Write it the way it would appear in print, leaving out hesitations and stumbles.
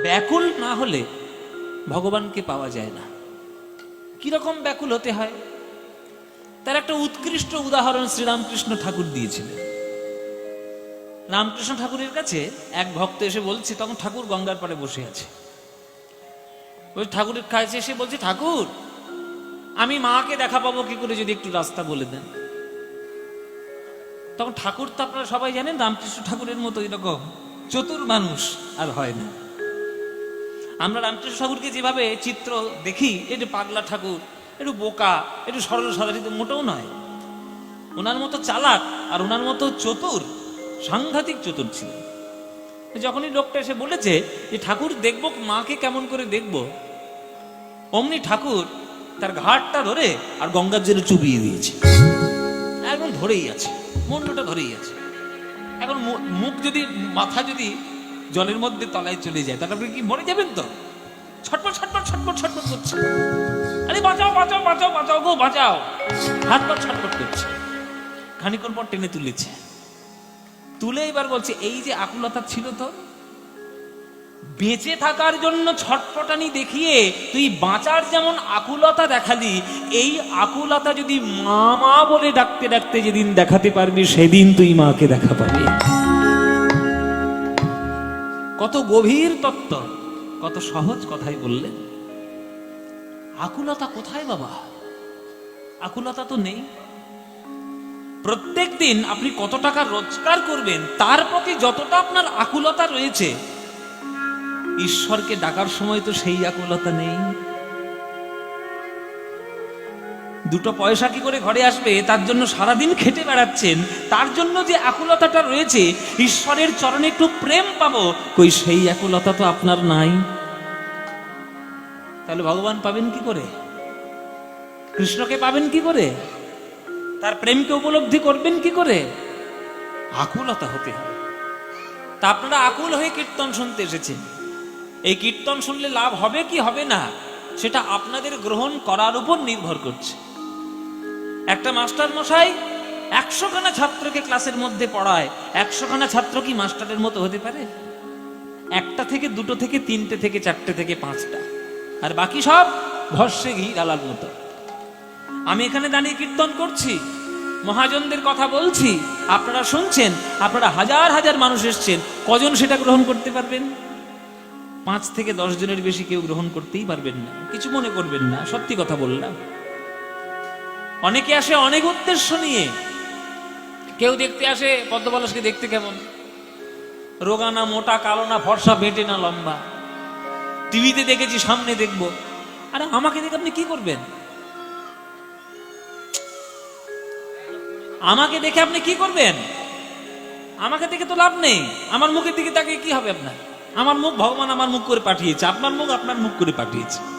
ব্যাকুল না হলে ভগবানকে পাওয়া যায় না। কিরকম ব্যাকুল হতে হয় তার একটা উৎকৃষ্ট উদাহরণ শ্রীরামকৃষ্ণ ঠাকুর দিয়েছিলেন। রামকৃষ্ণ ঠাকুরের কাছে এক ভক্ত এসে বলছে, তখন ঠাকুর গঙ্গার পাড়ে বসে আছে, ওই ঠাকুরের কাছে এসে বলছে, ঠাকুর আমি মাকে দেখা পাবো কি করে, যদি একটু রাস্তা বলে দেন। তখন ঠাকুর তো আপনারা সবাই জানেন রামকৃষ্ণ ঠাকুরের মতো এরকম চতুর মানুষ আর হয় না। আমরা রামকৃষ্ণ ঠাকুরকে যেভাবে চিত্র দেখি, একটু পাগলা ঠাকুর, একটু বোকা, একটু সরল সাধারিত, মোটেও নয়। ওনার মতো চালাক আর ওনার মতো চতুর, সাংঘাতিক চতুর ছিলেন। যখনই লোকটা এসে বলেছে যে ঠাকুর দেখবো মাকে কেমন করে দেখবো, অমনি ঠাকুর তার ঘাটটা ধরে আর গঙ্গার জলে চুবিয়ে দিয়েছে। একদম ধরেই আছে, মুন্ডটা ধরেই আছে। এখন মুখ যদি, মাথা যদি জলের মধ্যে তলায় চলে যায় তাহলে আপনি কি মরে যাবেন? তো ছটপট ছটপট ছটপট ছটপট করছে, আরে বাঁচাও বাঁচাও বাঁচাও বাঁচাও গো বাঁচাও, হাত পা ছটপট করছে। খানিকক্ষণ পর টেনে তুলেছে, তুলে এবার বলছে, এই যে আকুলতা ছিল তোর, বেঁচে থাকার জন্য ছটপটানি দেখিয়ে তুই বাঁচার যেমন আকুলতা দেখালি, এই আকুলতা যদি মা মা বলে ডাকতে ডাকতে যেদিন দেখাতে পারবি, সেদিন তুই মাকে দেখা পাবি। কত গভীর তত্ত্ব, কত সহজ কথাই বললেন। আকুলতা কোথায় বাবা? আকুলতা তো নেই। প্রত্যেক দিন আপনি কত টাকা রোজগার করবেন, তার প্রতি যতটা আপনার আকুলতা রয়েছে, ঈশ্বরকে ডাকার সময় তো সেই আকুলতা নেই। দুটো পয়সা কি করে ঘরে আসবে তার জন্য সারাদিন খেটে বেড়াচ্ছেন, তার জন্য যে আকুলতাটা রয়েছে, ঈশ্বরের চরণে একটু প্রেম পাবো, কই সেই আকুলতা তো আপনার নাই। তাহলে ভগবান পাবেন কি করে? কৃষ্ণকে পাবেন কি করে? তার প্রেমকে উপলব্ধি করবেন কি করে? আকুলতা হতে হবে। তা আপনারা আকুল হয়ে কীর্তন শুনতে এসেছেন। এই কীর্তন শুনলে লাভ হবে কি হবে না, সেটা আপনাদের গ্রহণ করার উপর নির্ভর করছে। একটা মাস্টার মশাই 100 খানা ছাত্রকে ক্লাসের মধ্যে পড়ায়, 100 খানা ছাত্র কি মাস্টারের মতো হতে পারে? একটা থেকে দুটো থেকে তিনটে থেকে চারটে থেকে পাঁচটা, আর বাকি সব ভস্যে ঘি ডালার মতো। আমি এখানে দাঁড়িয়ে কীর্তন করছি, মহাজনদের কথা বলছি, আপনারা শুনছেন, আপনারা হাজার হাজার মানুষ এসছেন, কজন সেটা গ্রহণ করতে পারবেন? 5 থেকে 10 জনের বেশি কেউ গ্রহণ করতেই পারবেন না। কিছু মনে করবেন না, সত্যি কথা বললাম। অনেকে আসে অনেক উদ্দেশ্য নিয়ে। কেউ দেখতে আসে পদ্মপলাশকে দেখতে কেমন, রোগা না মোটা, কালো না ফর্সা, বেটে না লম্বা, টিভিতে দেখেছি সামনে দেখবো। আরে আমাকে দেখে আপনি কি করবেন? আমাকে দেখে আপনি কি করবেন? আমাকে দেখে তো লাভ নেই। আমার মুখের দিকে তাকিয়ে কি হবে আপনার? আমার মুখ ভগবান আমার মুখ করে পাঠিয়েছে, আপনার মুখ আপনার মুখ করে পাঠিয়েছে।